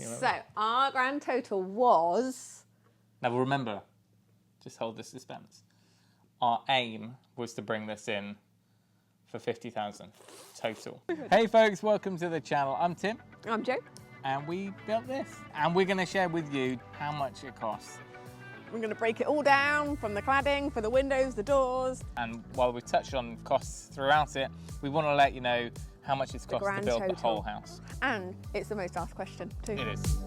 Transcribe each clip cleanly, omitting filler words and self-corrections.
So our grand total was... Now remember, just hold the suspense. Our aim was to bring this in for 50,000 total. Hey folks, welcome to the channel. I'm Tim. I'm Jo. And we built this. And we're going to share with you how much it costs. We're going to break it all down, from the cladding, for the windows, the doors. And while we've touched on costs throughout it, we want to let you know how much it's cost to build the whole house. And it's the most asked question too. It is.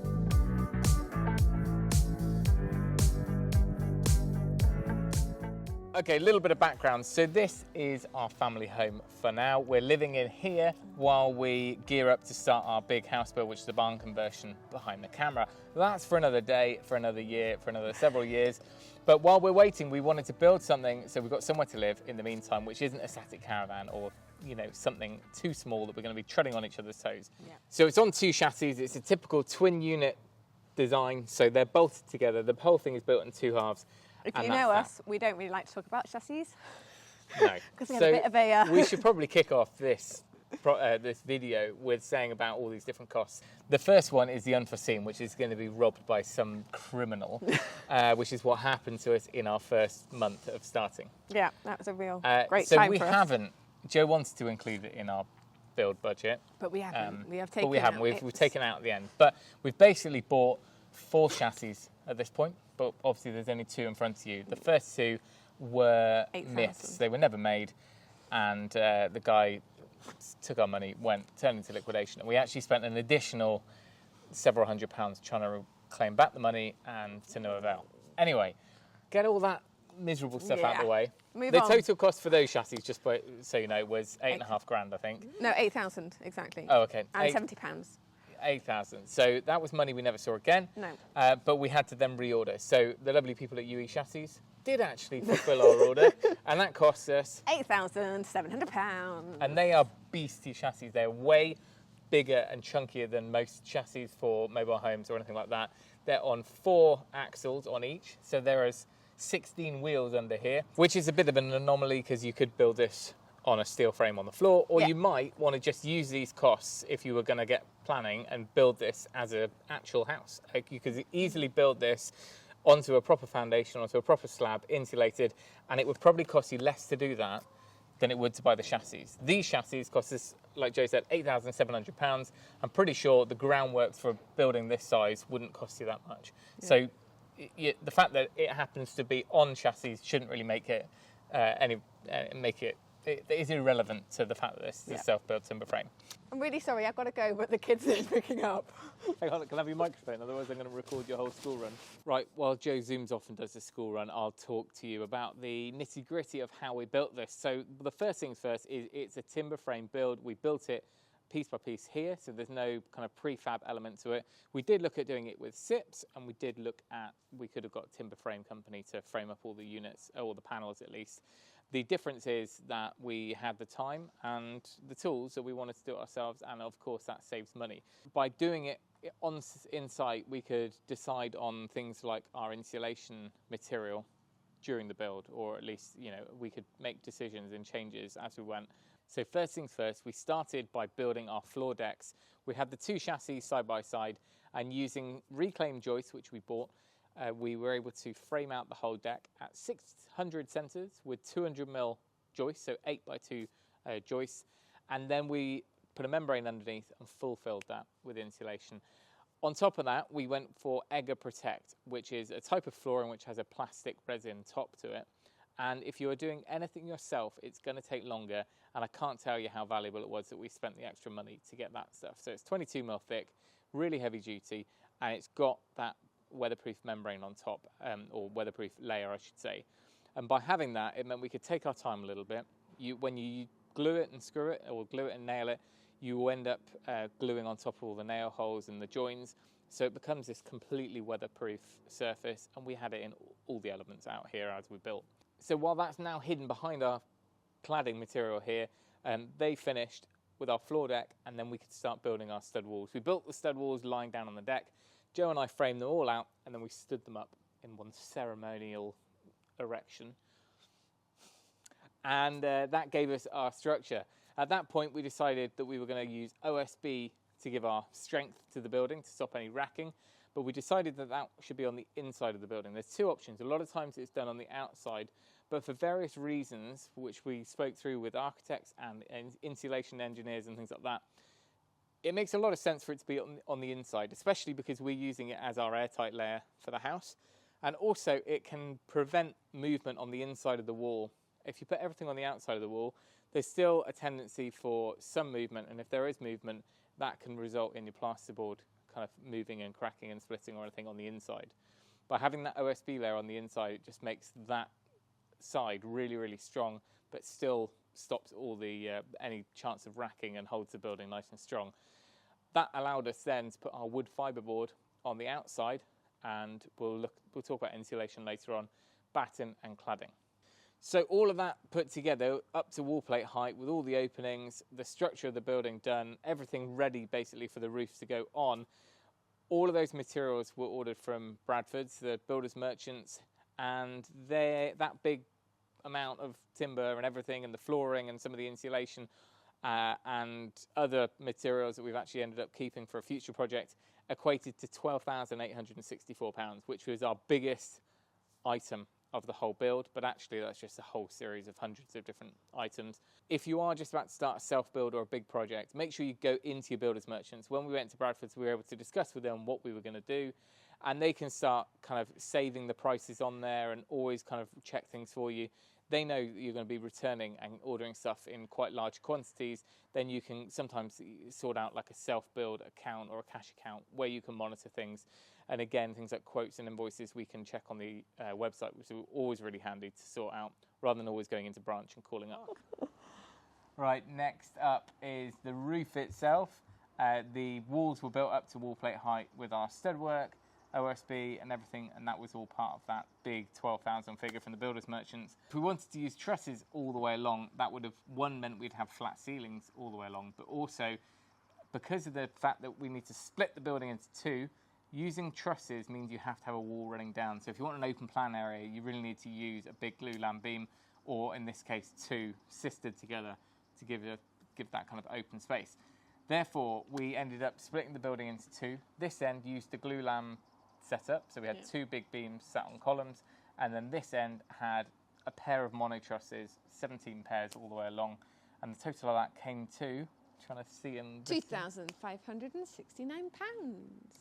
Okay, a little bit of background. So this is our family home for now. We're living in here while we gear up to start our big house build, which is the barn conversion behind the camera. That's for another day, for another year, for another several years. But while we're waiting, we wanted to build something so we've got somewhere to live in the meantime, which isn't a static caravan or, you know, something too small that we're going to be treading on each other's toes. Yeah. So it's on two chassis. It's a typical twin unit design. So they're bolted together. The whole thing is built in two halves. If you know us, we don't really like to talk about chassis. No. Because we had a bit of a... we should probably kick off this video with saying about all these different costs. The first one is the unforeseen, which is going to be robbed by some criminal, which is what happened to us in our first month of starting. Yeah, that was a real great so time we for us. haven't, Jo wanted to include it in our build budget. But we haven't. We've taken it out at the end. But we've basically bought 4 chassis at this point, but obviously there's only 2 in front of you. The first 2 were myths. They were never made, and the guy took our money, turned into liquidation, and we actually spent an additional several £100s trying to claim back the money, and to no avail. Anyway, get all that miserable stuff out of the way. The total cost for those chassis, just so you know, was £8,500, I think. No, 8,000 exactly. Oh, okay. And £70. 8,000. So that was money we never saw again. No. But we had to then reorder. So the lovely people at UE Chassis did actually fulfill our order, and that cost us £8,700. And they are beastie chassis. They're way bigger and chunkier than most chassis for mobile homes or anything like that. They're on 4 axles on each, so there is 16 wheels under here, which is a bit of an anomaly because you could build this on a steel frame on the floor, or you might want to just use these costs if you were going to get planning and build this as an actual house. Like, you could easily build this onto a proper foundation, onto a proper slab, insulated, and it would probably cost you less to do that than it would to buy the chassis. These chassis cost us, like Jo said, £8,700. I'm pretty sure the groundworks for building this size wouldn't cost you that much. Yeah. So the fact that it happens to be on chassis shouldn't really make it it is irrelevant to the fact that this is a self-built timber frame. I'm really sorry, I've got to go, but the kids are picking up. Hang on, can I have your microphone? Otherwise I'm going to record your whole school run. Right, while Jo zooms off and does the school run, I'll talk to you about the nitty-gritty of how we built this. So the first things first is it's a timber frame build. We built it piece by piece here, so there's no kind of prefab element to it. We did look at doing it with SIPs, and we did look at, we could have got a timber frame company to frame up all the units, or the panels at least. The difference is that we had the time and the tools that we wanted to do it ourselves, and of course that saves money. By doing it in site, we could decide on things like our insulation material during the build, or at least, you know, we could make decisions and changes as we went. So first things first, we started by building our floor decks. We had the 2 chassis side by side, and using reclaimed joists, which we bought, we were able to frame out the whole deck at 600 centres with 200mm joists, so 8x2 joists, and then we put a membrane underneath and fulfilled that with insulation. On top of that, we went for Egger Protect, which is a type of flooring which has a plastic resin top to it. And if you are doing anything yourself, it's going to take longer, and I can't tell you how valuable it was that we spent the extra money to get that stuff. So it's 22mm thick, really heavy duty, and it's got that weatherproof membrane on top, or weatherproof layer I should say. And by having that, it meant we could take our time a little bit. When you glue it and screw it, or glue it and nail it, you will end up gluing on top of all the nail holes and the joins, so it becomes this completely weatherproof surface, and we had it in all the elements out here as we built. So while that's now hidden behind our cladding material here, they finished with our floor deck, and then we could start building our stud walls. We built the stud walls lying down on the deck. Jo and I framed them all out, and then we stood them up in one ceremonial erection. And that gave us our structure. At that point, we decided that we were going to use OSB to give our strength to the building, to stop any racking. But we decided that that should be on the inside of the building. There's two options. A lot of times it's done on the outside, but for various reasons, which we spoke through with architects and insulation engineers and things like that, it makes a lot of sense for it to be on the inside, especially because we're using it as our airtight layer for the house. And also it can prevent movement on the inside of the wall. If you put everything on the outside of the wall, there's still a tendency for some movement, and if there is movement, that can result in your plasterboard kind of moving and cracking and splitting or anything on the inside. By having that OSB layer on the inside, it just makes that side really, really strong, but still stops all the any chance of racking and holds the building nice and strong. That allowed us then to put our wood fiberboard on the outside, and we'll talk about insulation later on, batten and cladding. So all of that put together up to wall plate height with all the openings, the structure of the building done, everything ready basically for the roof to go on. All of those materials were ordered from Bradford's, the builders merchants, and that big amount of timber and everything and the flooring and some of the insulation and other materials that we've actually ended up keeping for a future project equated to £12,864, which was our biggest item of the whole build, but actually that's just a whole series of hundreds of different items. If you are just about to start a self-build or a big project, make sure you go into your builders merchants. When we went to Bradford's, we were able to discuss with them what we were going to do, and they can start kind of saving the prices on there and always kind of check things for you. They know that you're going to be returning and ordering stuff in quite large quantities. Then you can sometimes sort out like a self-build account or a cash account where you can monitor things. And again, things like quotes and invoices we can check on the website, which is always really handy to sort out rather than always going into branch and calling up. Right, next up is the roof itself. The walls were built up to wall plate height with our stud work, OSB and everything, and that was all part of that big 12,000 figure from the builders merchants. If we wanted to use trusses all the way along, that would have, one, meant we'd have flat ceilings all the way along, but also because of the fact that we need to split the building into two, using trusses means you have to have a wall running down. So if you want an open plan area, you really need to use a big glulam beam, or in this case two sistered together to give that kind of open space. Therefore, we ended up splitting the building into two. This end used the glulam setup, so we had two big beams sat on columns, and then this end had a pair of mono trusses, 17 pairs all the way along, and the total of that came to, trying to see in £2,569.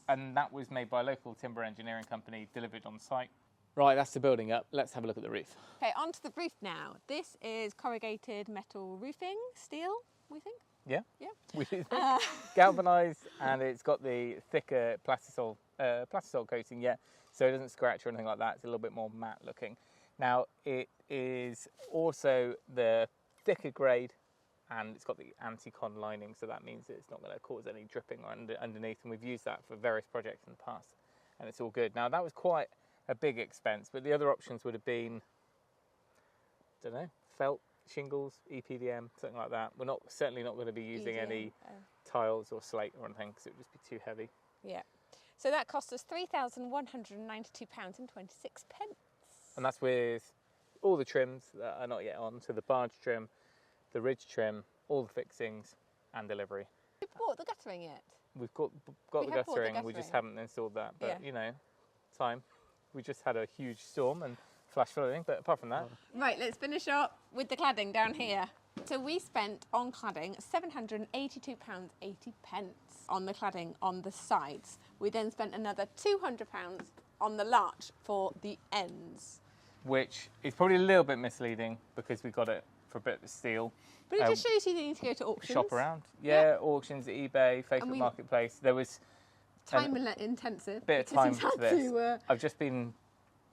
And that was made by a local timber engineering company, delivered on site. Right, that's the building up. Let's have a look at the roof. Okay, onto the roof now. This is corrugated metal roofing, steel, we think. Yeah, yeah. We galvanised, and it's got the thicker plastisol coating, so it doesn't scratch or anything like that. It's a little bit more matte looking. Now, it is also the thicker grade, and it's got the anti-con lining, so that means that it's not going to cause any dripping underneath, and we've used that for various projects in the past, and it's all good. Now, that was quite a big expense, but the other options would have been, I don't know, felt, shingles, EPDM, something like that. We're certainly not going to be using any tiles or slate or anything, because it would just be too heavy. Yeah. So that cost us £3,192.26. And that's with all the trims that are not yet on, so the barge trim, the ridge trim, all the fixings, and delivery. We bought the guttering yet? We've got the guttering, we just haven't installed that, but you know, time. We just had a huge storm and flash flooding, but apart from that. Right, let's finish up with the cladding down here. So we spent on cladding £782.80 on the cladding on the sides. We then spent another £200 on the larch for the ends. Which is probably a little bit misleading because we got it for a bit of steel. But it just shows you need to go to auctions. Shop around. Yeah, auctions, eBay, Facebook Marketplace. There was time intensive. Bit of time to this. I've just been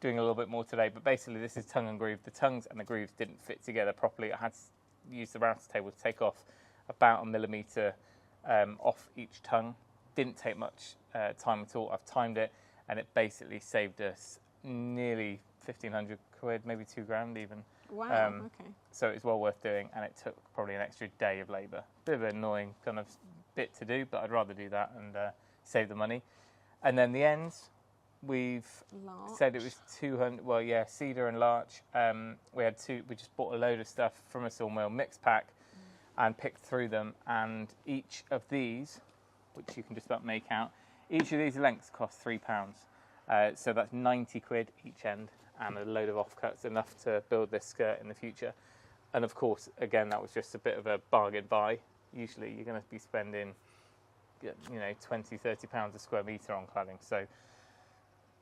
doing a little bit more today, but basically this is tongue and groove. The tongues and the grooves didn't fit together properly. I had to use the router table to take off about 1 millimetre off each tongue. Didn't take much time at all. I've timed it, and it basically saved us nearly 1,500 quid, maybe £2,000 even. Wow, okay. So it's well worth doing, and it took probably an extra day of labour. Bit of an annoying kind of bit to do, but I'd rather do that and save the money. And then the ends, we've said it was 200. Well, yeah, cedar and larch. We just bought a load of stuff from a sawmill, mixed pack, and picked through them. And each of these which you can just about make out. Each of these lengths cost £3. So that's 90 quid each end and a load of offcuts, enough to build this skirt in the future. And of course, again, that was just a bit of a bargain buy. Usually you're going to be spending, 20, 30 pounds a square metre on cladding. So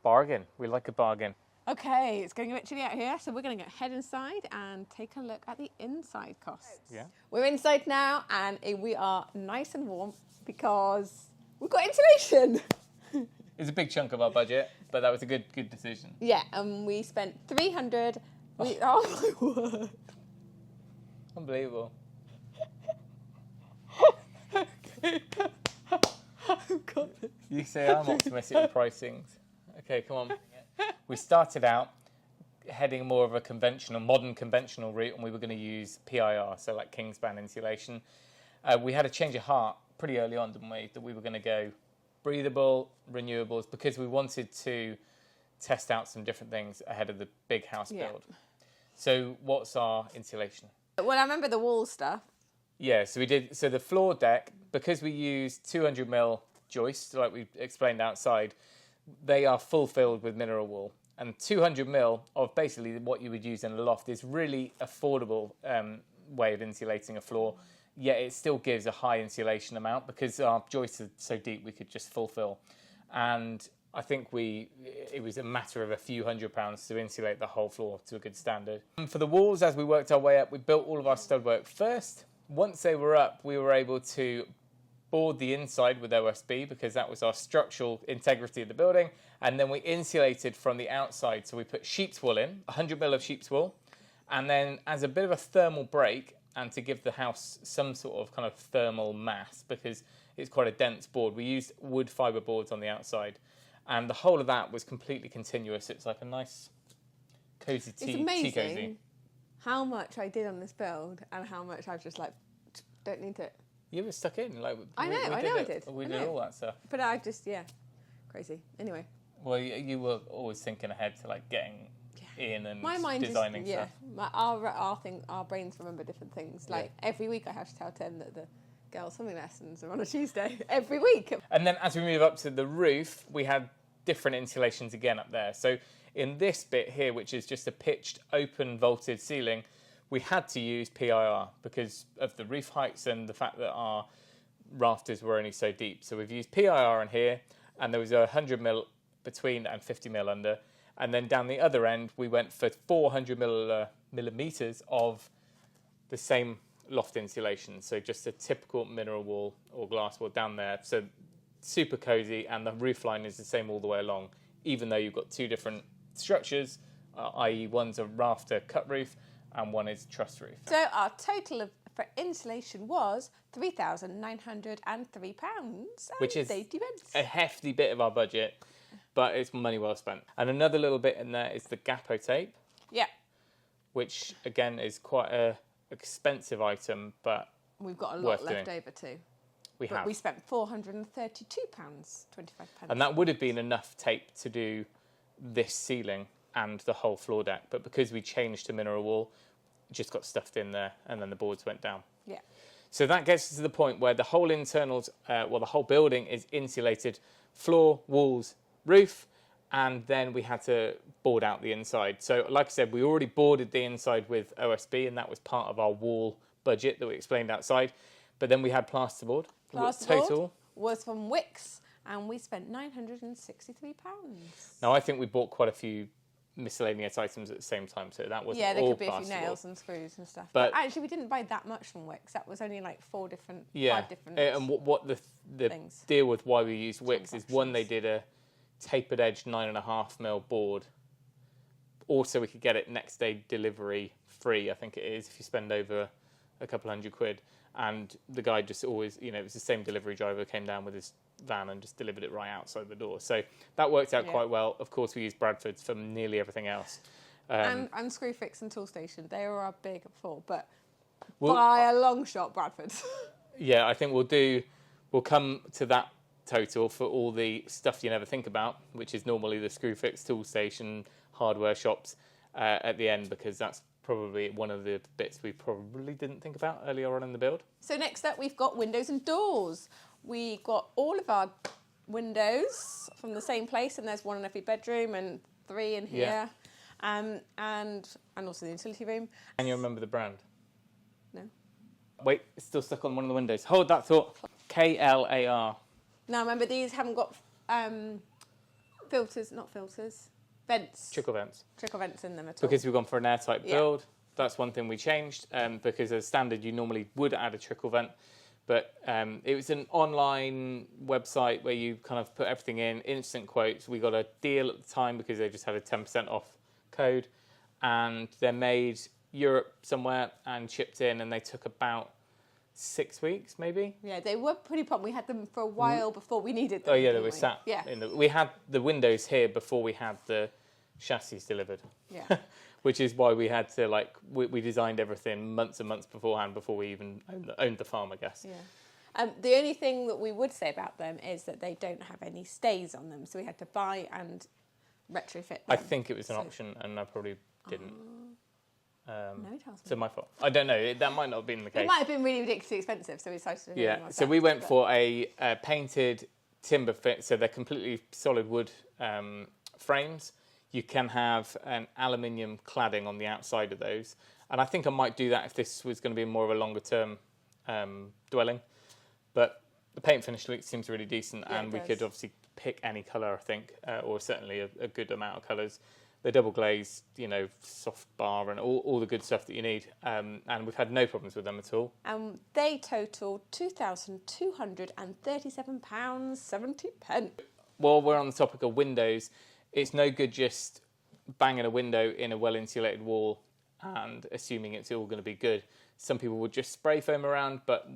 bargain, we like a bargain. Okay, it's getting a bit chilly out here, so we're going to head inside and take a look at the inside costs. Yeah. We're inside now and we are nice and warm because we've got insulation. It's a big chunk of our budget, but that was a good decision. Yeah, and we spent 300. Oh my word. Unbelievable. Okay. I've got this. You say I'm optimistic with pricings. Okay, come on. We started out heading more of a modern conventional route, and we were going to use PIR, so like Kingspan insulation. We had a change of heart pretty early on, didn't we? That we were going to go breathable, renewables, because we wanted to test out some different things ahead of the big house build. So what's our insulation? Well, I remember the wall stuff. Yeah, so we did. So the floor deck, because we used 200mm joists, like we explained outside, they are full filled with mineral wool. And 200mm of basically what you would use in a loft is really affordable way of insulating a floor, yet it still gives a high insulation amount because our joists are so deep we could just fulfill. And I think it was a matter of a few £100s to insulate the whole floor to a good standard. And for the walls, as we worked our way up, we built all of our stud work first. Once they were up, we were able to board the inside with OSB because that was our structural integrity of the building, and then we insulated from the outside. So we put sheep's wool in, 100mm of sheep's wool, and then as a bit of a thermal break and to give the house some sort of kind of thermal mass because it's quite a dense board, we used wood fibre boards on the outside, and the whole of that was completely continuous. It's like a nice cosy tea. It's amazing cozy. how much I did on this build and how much I've just don't need it. You were stuck in. I know I did. We did all that stuff. But I just, crazy. Anyway. Well, you were always thinking ahead to getting in and my mind designing stuff. Our brains remember different things. Every week I have to tell Tim that the girls' swimming lessons are on a Tuesday. Every week. And then as we move up to the roof, we had different insulations again up there. So in this bit here, which is just a pitched, open, vaulted ceiling, we had to use PIR because of the roof heights and the fact that our rafters were only so deep. So we've used PIR in here, and there was 100mm between and 50mm under. And then down the other end, we went for 400mm of the same loft insulation. So just a typical mineral wool or glass wool down there. So super cozy, and the roof line is the same all the way along, even though you've got two different structures, i.e. one's a rafter cut roof and one is truss roof. So our total for insulation was £3,903. Which is 80 pence. A hefty bit of our budget, but it's money well spent. And another little bit in there is the Gapo tape. Yeah. Which, again, is quite a expensive item, but we've got a lot left over too. We spent £432.25. And that would have been enough tape to do this ceiling and the whole floor deck. But because we changed to mineral wool, it just got stuffed in there and then the boards went down. Yeah. So that gets us to the point where the whole internals, the whole building is insulated, floor, walls, roof, and then we had to board out the inside. So like I said, we already boarded the inside with OSB, and that was part of our wall budget that we explained outside. But then we had plasterboard. Plasterboard was from Wix, and we spent £963. Now, I think we bought quite a few miscellaneous items at the same time, so that wasn't all plasterboard. Yeah, there could be a few nails and screws and stuff. But actually, we didn't buy that much from Wix. That was only 5 different and what the things. Deal with why we used Wix is, one, they did a tapered edge 9.5mm board. Also, we could get it next day delivery free, I think it is, if you spend over a couple £100. And the guy just always, it was the same delivery driver, came down with his van and just delivered it right outside the door. So that worked out quite well. Of course, we used Bradford's for nearly everything else. And Screwfix and Toolstation, they were our big 4, but by a long shot, Bradford's. Yeah, I think we'll come to that total for all the stuff you never think about, which is normally the Screwfix, Toolstation, hardware shops at the end, because that's probably one of the bits we probably didn't think about earlier on in the build. So next up, we've got windows and doors. We got all of our windows from the same place, and there's one in every bedroom and 3 in here, and also the utility room. Can you remember the brand? No. Wait, it's still stuck on one of the windows. Hold that thought. KLAR. Now remember, these haven't got vents. Trickle vents. Trickle vents in them at all. Because we've gone for an airtight build. That's one thing we changed, because as standard you normally would add a trickle vent, but it was an online website where you kind of put everything in, instant quotes. We got a deal at the time because they just had a 10% off code, and they're made Europe somewhere and shipped in, and they took about 6 weeks maybe. Yeah, they were pretty prompt. We had them for a while before we needed them. Oh yeah, they were sat. Yeah. We had the windows here before we had the chassis delivered. Yeah. Which is why we had to, like, we designed everything months and months beforehand before we even owned the farm, I guess. Yeah. The only thing that we would say about them is that they don't have any stays on them, so we had to buy and retrofit them. I think it was an option, and I probably didn't. No, it tells me. So my fault. I don't know. That might not have been the case. It might have been really ridiculously expensive, so we decided to do it ourselves. So we went for a painted timber fit, so they're completely solid wood frames. You can have an aluminium cladding on the outside of those. And I think I might do that if this was going to be more of a longer term dwelling. But the paint finish seems really decent, and we could obviously pick any colour, I think, or certainly a good amount of colours. They're double glazed, soft bar and all the good stuff that you need. And we've had no problems with them at all. They total £2,237.70. While we're on the topic of windows, it's no good just banging a window in a well-insulated wall and assuming it's all going to be good. Some people would just spray foam around, but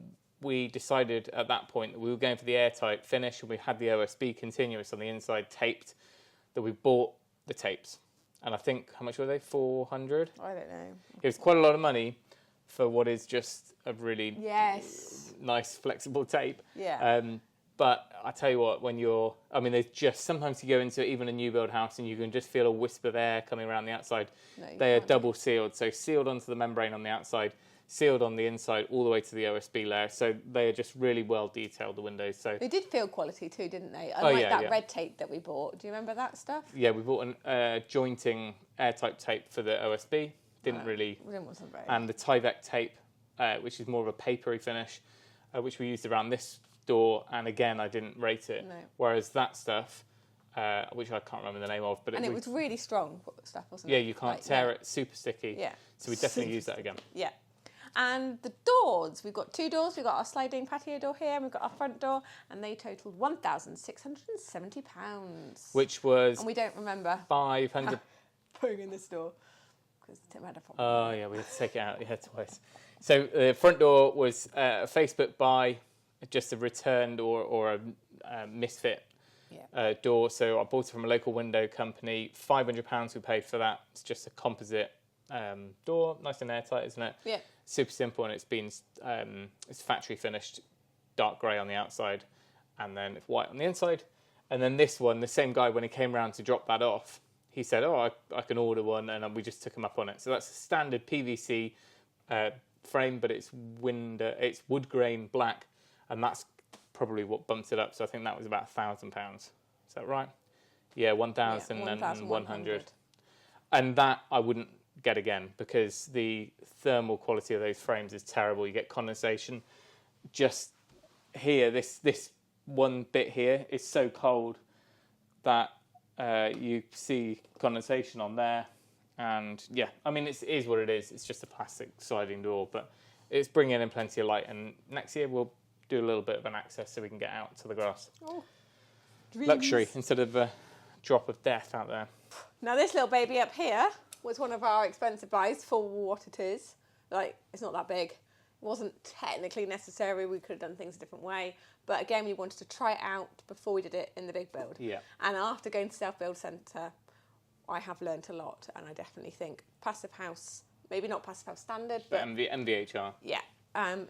we decided at that point that we were going for the airtight finish, and we had the OSB continuous on the inside taped, that we bought the tapes. And I think, how much were they? 400? I don't know. It was quite a lot of money for what is just a really nice, flexible tape. Yeah. But I tell you what, there's just, sometimes you go into even a new build house and you can just feel a wisp of air coming around the outside. No, they are double sealed. So sealed onto the membrane on the outside, sealed on the inside, all the way to the OSB layer. So they are just really well detailed, the windows. So they did feel quality too, didn't they? Unlike that red tape that we bought. Do you remember that stuff? Yeah, we bought a jointing airtight tape for the OSB. Wasn't very. And the Tyvek tape, which is more of a papery finish, which we used around this door, and again I didn't rate it. No. Whereas that stuff, which I can't remember the name of, but it was really strong stuff, wasn't it? Yeah, you can't tear it. Super sticky. Yeah. So we definitely use that again. Yeah. And the doors, we've got 2 doors. We've got our sliding patio door here, and we've got our front door, and they totaled £1,670. Which was. And we don't remember 500. putting in this door because Tim had a problem. Oh yeah, we had to take it out. Yeah, twice. So the front door was a Facebook buy. Just a returned or a misfit door. So I bought it from a local window company. £500 we paid for that. It's just a composite door, nice and airtight, isn't it? Yeah. Super simple, and it's factory finished, dark grey on the outside, and then white on the inside. And then this one, the same guy, when he came round to drop that off, he said, "Oh, I can order one," and we just took him up on it. So that's a standard PVC frame, but it's wood grain black. And that's probably what bumped it up. So I think that was about £1,000. Is that right? Yeah, 1,100. And that I wouldn't get again, because the thermal quality of those frames is terrible. You get condensation. Just here, this one bit here is so cold that you see condensation on there. And yeah, it is what it is. It's just a plastic sliding door, but it's bringing in plenty of light. And next year we'll do a little bit of an access so we can get out to the grass. Oh, luxury instead of a drop of death out there. Now this little baby up here was one of our expensive buys for what it is. It's not that big. It wasn't technically necessary. We could have done things a different way. But again, we wanted to try it out before we did it in the big build. Yeah. And after going to Self Build Centre, I have learnt a lot. And I definitely think Passive House, maybe not Passive House standard, but MVHR. Yeah.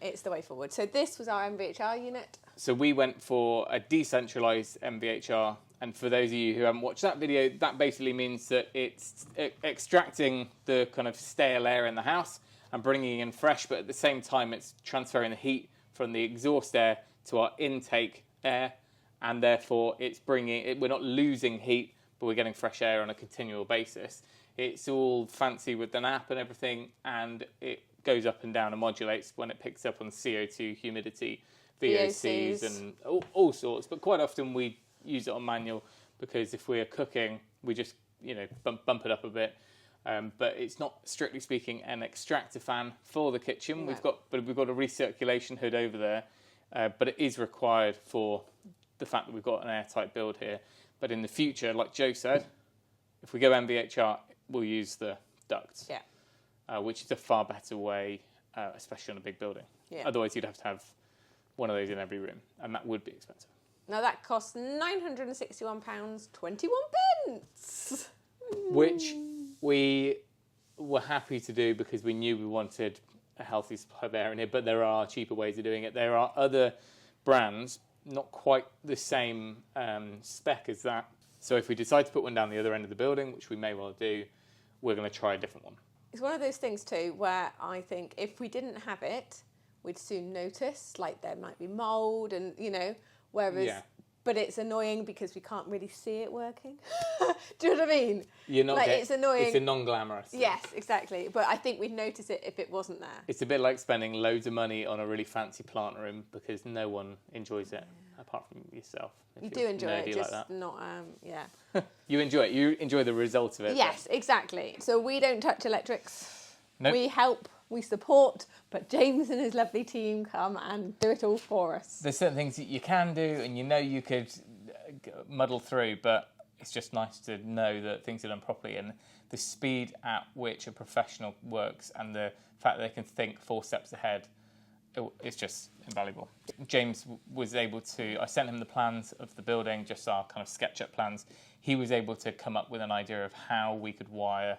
It's the way forward. So this was our MVHR unit. So we went for a decentralised MVHR. And for those of you who haven't watched that video, that basically means that it's extracting the kind of stale air in the house and bringing in fresh, but at the same time it's transferring the heat from the exhaust air to our intake air, and therefore we're not losing heat, but we're getting fresh air on a continual basis. It's all fancy with an app and everything, and it goes up and down and modulates when it picks up on CO2, humidity, VOCs, and all sorts. But quite often we use it on manual because if we're cooking, we just bump it up a bit. But it's not, strictly speaking, an extractor fan for the kitchen. No. We've got a recirculation hood over there, but it is required for the fact that we've got an airtight build here. But in the future, like Joe said, if we go MVHR, we'll use the ducts, which is a far better way, especially on a big building. Yeah. Otherwise, you'd have to have one of those in every room, and that would be expensive. Now that costs £961.21, which we were happy to do because we knew we wanted a healthy supply of air in here. But there are cheaper ways of doing it. There are other brands, not quite the same spec as that. So if we decide to put one down the other end of the building, which we may well do, we're going to try a different one. It's one of those things too where I think if we didn't have it, we'd soon notice, like there might be mould and, whereas... But it's annoying because we can't really see it working. Do you know what I mean? It's annoying. It's a non-glamorous thing. Yes, exactly. But I think we'd notice it if it wasn't there. It's a bit like spending loads of money on a really fancy plant room because no one enjoys it apart from yourself. You do enjoy it, just like not, You enjoy it. You enjoy the result of it. Yes, exactly. So we don't touch electrics. Nope. We help, we support, but James and his lovely team come and do it all for us. There's certain things that you can do and you could muddle through, but it's just nice to know that things are done properly, and the speed at which a professional works and the fact that they can think 4 steps ahead, it's just invaluable. James was able to, I sent him the plans of the building, just our kind of SketchUp plans. He was able to come up with an idea of how we could wire,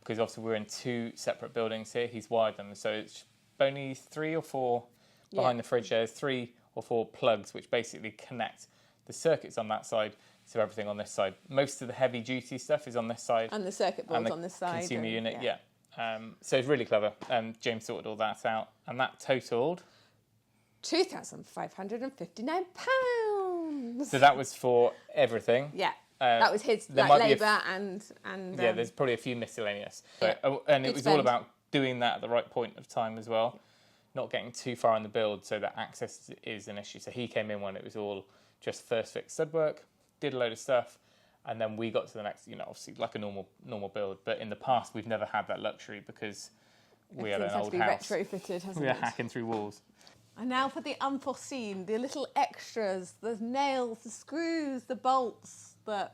because obviously we're in 2 separate buildings here. He's wired them, so it's only 3 or 4 behind the fridge. There's 3 or 4 plugs which basically connect the circuits on that side to everything on this side. Most of the heavy duty stuff is on this side, and the circuit boards on this side. Consumer unit, so it's really clever. James sorted all that out, and that totalled £2,559. So that was for everything. Yeah. That was his labour and there's probably a few miscellaneous. And it was all about doing that at the right point of time as well, not getting too far in the build so that access is an issue. So he came in when it was all just first fix stud work, did a load of stuff, and then we got to the next, obviously like a normal build. But in the past, we've never had that luxury because we had an old house. Retrofitted, hasn't we were hacking through walls. And now for the unforeseen, the little extras, the nails, the screws, the bolts, the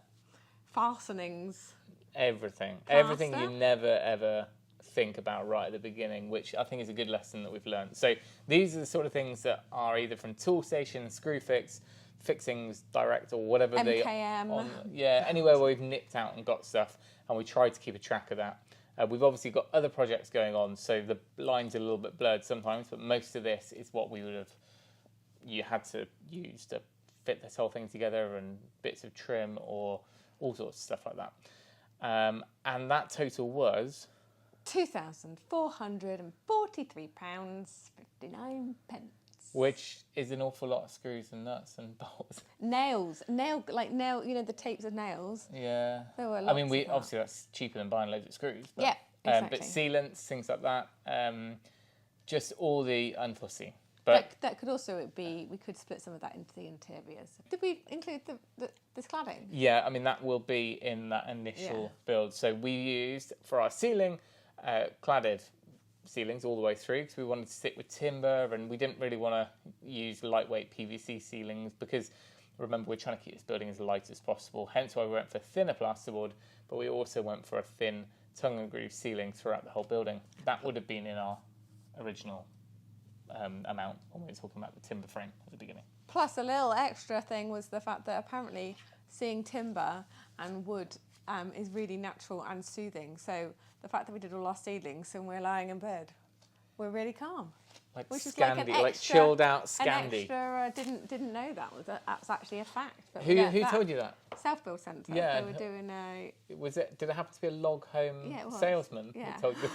fastenings. Everything you never ever think about right at the beginning, which I think is a good lesson that we've learned. So these are the sort of things that are either from Toolstation, Screwfix, Fixings Direct, or whatever MKM. Anywhere where we've nipped out and got stuff, and we tried to keep a track of that. We've obviously got other projects going on, so the lines are a little bit blurred sometimes, but most of this is what you had to use to fit this whole thing together, and bits of trim or all sorts of stuff like that. And that total was £2,443.59. Which is an awful lot of screws and nuts and bolts. Nails, the tapes of nails. Yeah. There were I mean, obviously that's cheaper than buying loads of screws. But, yeah, exactly. But sealants, things like that, just all the unforeseen. But that could also be, we could split some of that into the interiors. Did we include this cladding? Yeah, I mean, that will be in that initial build. So we used, for our ceiling, cladded ceilings all the way through because we wanted to stick with timber, and we didn't really want to use lightweight PVC ceilings because, remember, we're trying to keep this building as light as possible. Hence why we went for thinner plasterboard, but we also went for a thin tongue and groove ceiling throughout the whole building. That would have been in our original amount when we were talking about the timber frame at the beginning. Plus, a little extra thing was the fact that apparently seeing timber and wood is really natural and soothing. So the fact that we did all our ceilings and we're lying in bed, we're really calm. Like which is Scandi, like an extra, chilled out Scandi. An extra, didn't know that's actually a fact. But Who told you that? Self Build Centre. Yeah. They were doing a... Was it? Did it happen to be a log home salesman who told you?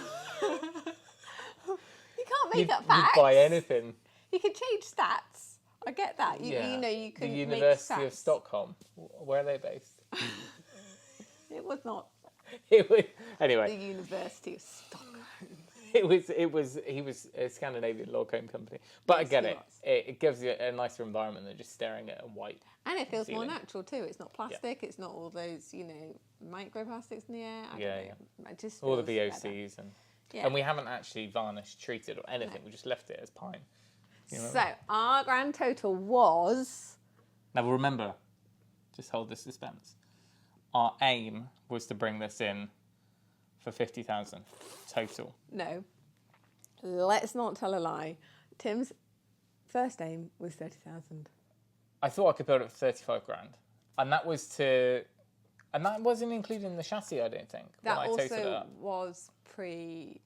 You can't make up facts. You'd buy anything. You can change stats I get that. You know, you can The make University of stats. Stockholm. Where are they based? It was not It was, the anyway, University of Stockholm. he was a Scandinavian log home company. But I Yes, get he it. was. It gives you a nicer environment than just staring at a white. And it feels ceiling. more natural too. It's not plastic. It's not all those, you know, microplastics in the air. I Yeah, don't know. It just All the feels better. VOCs Yeah. and we haven't actually varnished, treated or anything. No. We just left it as pine. You know? So our grand total was Now remember, just hold the suspense. Our aim was to bring this in for 50,000 total. no. Let's not tell a lie. Tim's first aim was 30,000. I thought I could build it for 35 grand, and that wasn't included in the chassis. I don't think. That when I totaled it also up. was pre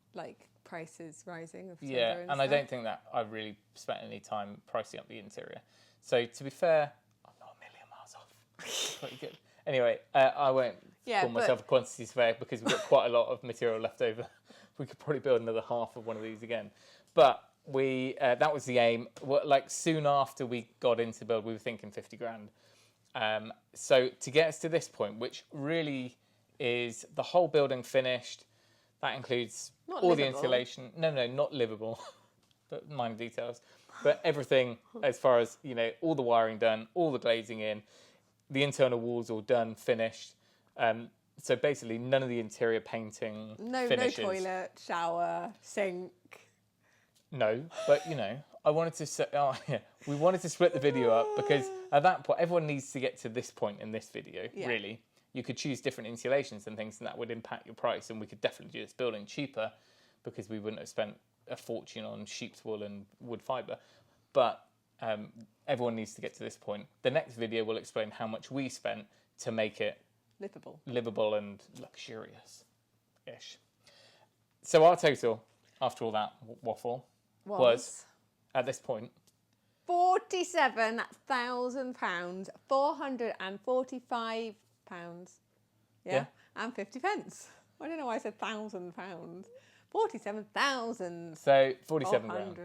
prices rising of Yeah, timber and I stuff. don't think that I really spent any time pricing up the interior. So to be fair, I'm not a million miles off. Pretty good. Anyway, I won't Yeah, call but- myself a quantity surveyor because we've got quite a lot of material left over. We could probably build another half of one of these again. But we that was the aim. Like soon after we got into build, we were thinking 50 grand. So to get us to this point, which really is the whole building finished, that includes Not all the livable. insulation. No, not livable, but minor details. But everything as far as, you know, all the wiring done, all the glazing in, the internal walls all done, finished. So basically none of the interior painting finishes. No toilet, shower, sink. No, but you know, I wanted to say, we wanted to split the video up because at that point, everyone needs to get to this point in this video, Yeah. really. You could choose different insulations and things, and that would impact your price, and we could definitely do this building cheaper because we wouldn't have spent a fortune on sheep's wool and wood fibre. But everyone needs to get to this point. The next video will explain how much we spent to make it livable and luxurious-ish. So our total, after all that waffle, was at this point £47,000, £445. Yeah. And 50 pence. I don't know why I said £1,000. 47,000. so 47 grand.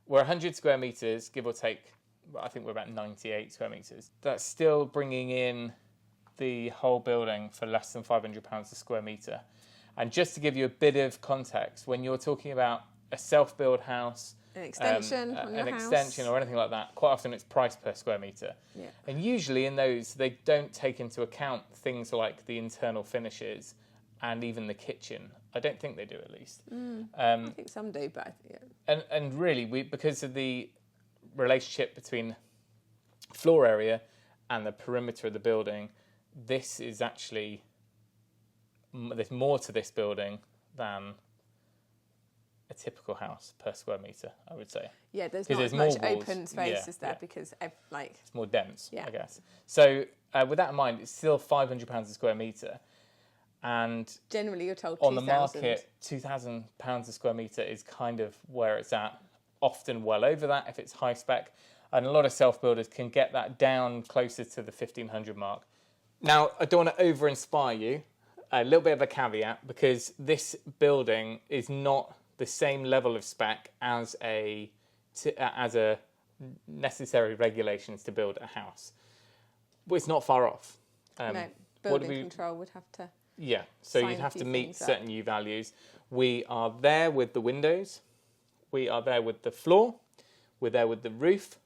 We're 100 square metres, give or take. I think we're about 98 square metres. That's still bringing in the whole building for less than £500 a square metre. And just to give you a bit of context, when you're talking about a self-build house, An extension on your an house. extension or anything like that, quite often it's price per square metre. Yeah. And usually in those, they don't take into account things like the internal finishes and even the kitchen. I don't think they do, at least. I think some do, but And really, because of the relationship between floor area and the perimeter of the building, this is actually, there's more to this building than a typical house per square metre, I would say. yeah, there's 'Cause not there's as more much walls. open space Yeah, as there yeah. because, It's more dense, Yeah. I guess. So with that in mind, it's still £500 a square metre. And generally you're told on the 2,000. market, £2,000 a square metre is kind of where it's at, often well over that if it's high spec. And a lot of self-builders can get that down closer to the 1,500 mark. Now, I don't want to over-inspire you. A little bit of a caveat, because this building is not the same level of spec as a necessary regulations to build a house. But it's not far off. No, what do building we- control would have to. Yeah, so sign you'd a have few to meet things up. certain U values. We are there with the windows. We are there with the floor. We're there with the roof.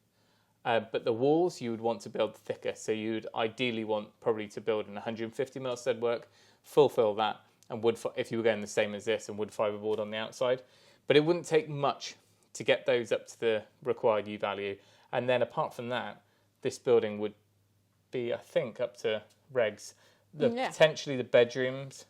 But the walls you would want to build thicker. So you'd ideally want probably to build an 150mm stud work, fulfill that, and if you were going the same as this, and wood fibre board on the outside. But it wouldn't take much to get those up to the required U value. And then apart from that, this building would be, I think, up to regs. Yeah. Potentially the bedrooms,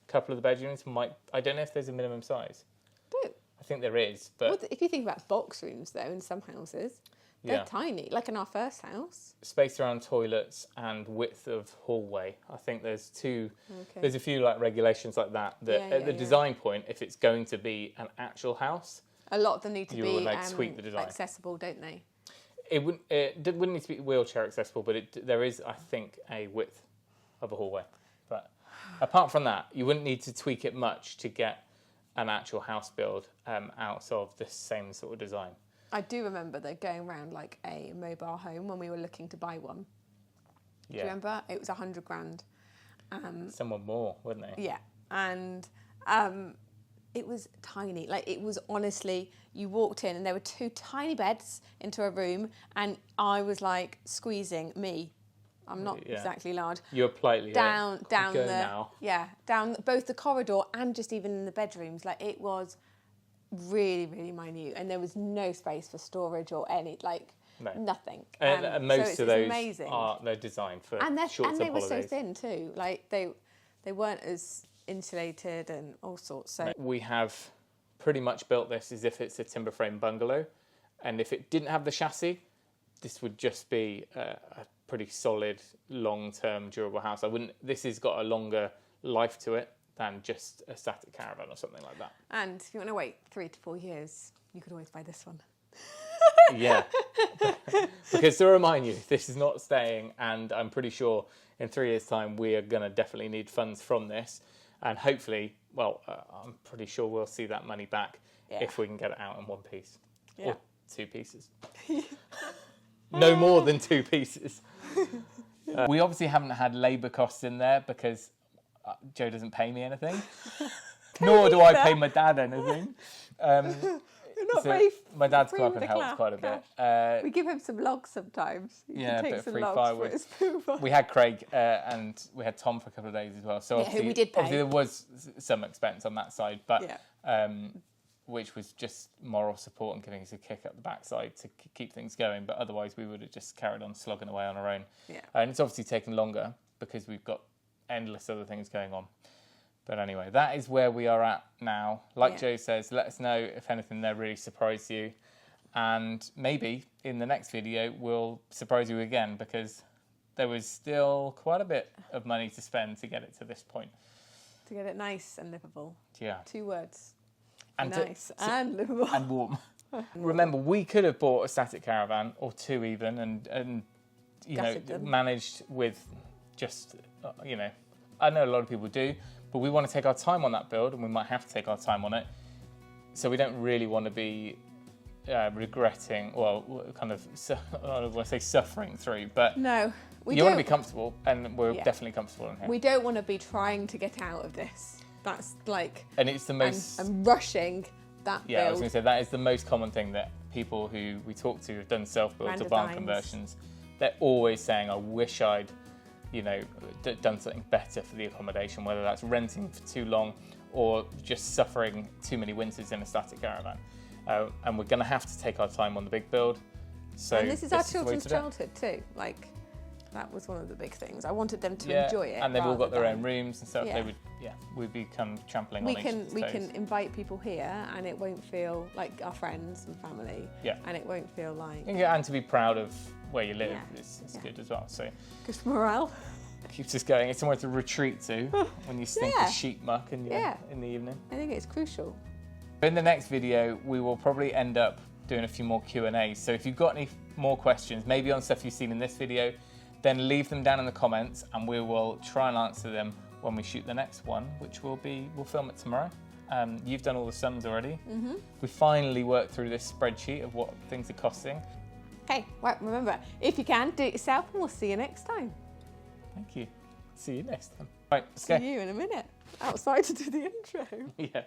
a couple of the bedrooms might, I don't know if there's a minimum size. Do. I think there is, but Well, if you think about box rooms, though, in some houses, they're Yeah. tiny. Like in our first house. space around toilets and width of hallway. I think there's Okay. there's a few like regulations like that Yeah, at the yeah. design point, if it's going to be an actual house, A lot of them need to You be would, like, tweak the design. accessible, don't they? it wouldn't need to be wheelchair accessible, but there is, I think, a width of a hallway. But apart from that, you wouldn't need to tweak it much to get an actual house build out of the same sort of design. I do remember though going around like a mobile home when we were looking to buy one. Do you remember? It was 100 grand. Someone more, wouldn't they? Yeah, and it was tiny. Like it was honestly, you walked in and there were 2 tiny beds into a room, and I was like squeezing me. I'm not exactly large. You're politely down go the now. down both the corridor and just even in the bedrooms. Like it was really, really minute, and there was no space for storage or any nothing. And most so of those amazing. they're designed for and short-term they were holidays. so thin too. Like they weren't as insulated and all sorts. So we have pretty much built this as if it's a timber frame bungalow, and if it didn't have the chassis, this would just be a pretty solid, long-term, durable house. This has got a longer life to it than just a static caravan or something like that. And if you want to wait 3 to 4 years, you could always buy this one. Yeah, because to remind you, this is not staying, and I'm pretty sure in 3 years' time we are going to definitely need funds from this, and hopefully, I'm pretty sure we'll see that money back if we can get it out in one piece or 2 pieces. No more than 2 pieces. We obviously haven't had labour costs in there because Joe doesn't pay me anything, nor do I pay my dad anything. My dad's come up and helps quite a bit. We give him some logs sometimes. A bit of free firewood. We had Craig and we had Tom for a couple of days as well. So who we did pay. Obviously there was some expense on that side, but which was just moral support and giving us a kick up the backside to keep things going. But otherwise we would have just carried on slogging away on our own. Yeah. And it's obviously taken longer because we've got endless other things going on. But anyway, that is where we are at now. Like Joe says, let us know if anything there really surprised you. And maybe in the next video, we'll surprise you again because there was still quite a bit of money to spend to get it to this point. To get it nice and livable. Yeah. 2 words. And nice and livable. And warm. Remember, we could have bought a static caravan or 2 even and managed with just, I know a lot of people do, but we want to take our time on that build, and we might have to take our time on it. So we don't really want to be regretting, kind of, I don't want to say suffering through, but no, you want to be comfortable, and we're definitely comfortable in here. We don't want to be trying to get out of this. That's like... And it's the most... And rushing that build. Yeah, I was going to say, that is the most common thing that people who we talk to who've done self-builds or barn conversions, they're always saying, I wish I'd done something better for the accommodation, whether that's renting for too long or just suffering too many winters in a static caravan. And we're going to have to take our time on the big build. So and this is our children's childhood too. Like, that was one of the big things. I wanted them to enjoy it. And they've all got their own rooms and stuff. They would, we'd be kind of trampling on each other's toes. We can invite people here, and it won't feel like our friends and family. Yeah. And it won't feel like... And to be proud of where you live is good as well. So good for morale. Keeps us going. It's somewhere to retreat to when you stink of sheep muck in the evening. I think it's crucial. In the next video, we will probably end up doing a few more Q&As. So if you've got any more questions, maybe on stuff you've seen in this video, then leave them down in the comments and we will try and answer them when we shoot the next one, which we'll film it tomorrow. You've done all the sums already. Mm-hmm. We finally worked through this spreadsheet of what things are costing. Okay, right, remember, if you can, do it yourself, and we'll see you next time. Thank you. See you next time. Right, let's go. See you in a minute. Outside to do the intro. Yeah.